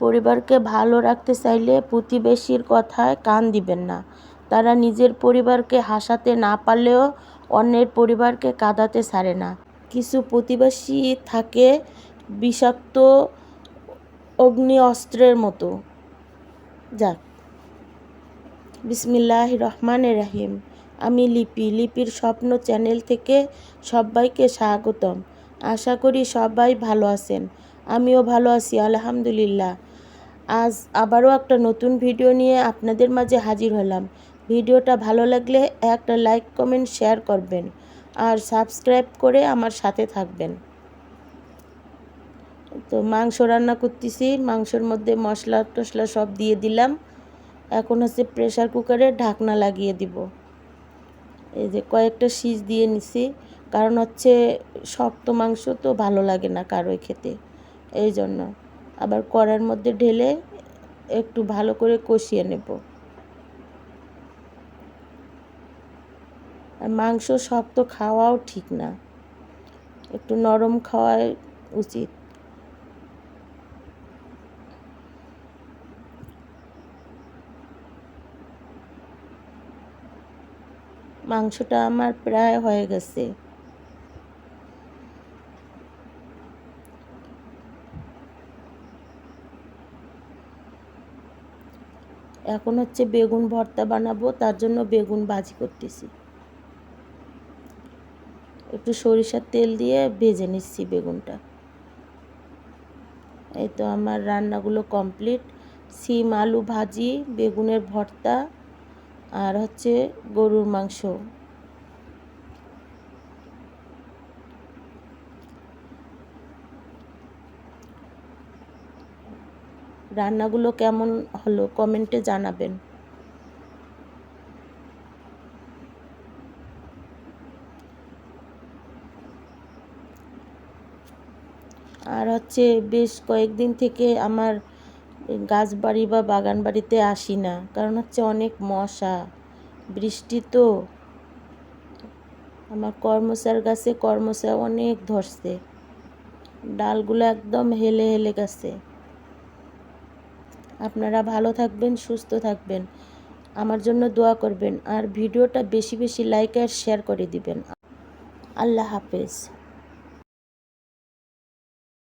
পরিবারকে ভালো রাখতে চাইলে প্রতিবেশীর কথায় কান দিবেন না। তারা নিজের পরিবারকে হাসাতে না পারলেও অন্যের পরিবারকে কাঁদাতে ছাড়ে না। কিছু প্রতিবেশী থাকে বিষাক্ত অগ্নি অস্ত্রের মতো। যাক, বিসমিল্লাহির রহমানির রহিম। আমি লিপির স্বপ্ন চ্যানেল থেকে সবাইকে স্বাগতম। আশা করি সবাই ভালো আছেন। আমিও ভালো আছি আলহামদুলিল্লাহ। আজ আবারও একটা নতুন ভিডিও নিয়ে আপনাদের মাঝে হাজির হলাম। ভিডিওটা ভালো লাগলে একটা লাইক কমেন্ট শেয়ার করবেন আর সাবস্ক্রাইব করে আমার সাথে থাকবেন। তো মাংস রান্না করতেছি, মাংসের মধ্যে মশলা টশলা সব দিয়ে দিলাম। এখন হচ্ছে প্রেসার কুকারে ঢাকনা লাগিয়ে দিব। এই যে কয়েকটা সিজ দিয়ে নিছি, কারণ হচ্ছে শক্ত মাংস তো ভালো লাগে না কারোই খেতে, এই জন্য। আবার কড়ার মধ্যে ঢেলে একটু ভালো করে কষিয়ে নেব। আর মাংস শক্ত খাওয়াও ঠিক না, একটু নরম খাওয়াই উচিত। মাংসটা আমার প্রায় হয়ে গেছে। এখন হচ্ছে বেগুন ভর্তা বানাবো, তার জন্য বেগুন ভাজি করতেছি। একটু সরিষার তেল দিয়ে ভেজে নিচ্ছি বেগুনটা। এই তো আমার রান্নাগুলো কমপ্লিট। সিম আলু ভাজি, বেগুনের ভর্তা আর হচ্ছে গরুর মাংস। রান্নাগুলো কেমন হলো কমেন্টে জানাবেন। আর হচ্ছে বেশ কয়েকদিন থেকে আমার গাছ বাড়ি বা বাগান বাড়িতে আসি না, কারণ হচ্ছে অনেক মশা, বৃষ্টি তো। আমার কর্মচার গাছে কর্মচা অনেক ধরছে, ডালগুলো একদম হেলে হেলে গেছে। আপনারা ভালো থাকবেন, সুস্থ থাকবেন, আমার জন্য দোয়া করবেন আর ভিডিওটা বেশি বেশি লাইক আর শেয়ার করে দিবেন। আল্লাহ হাফেজ।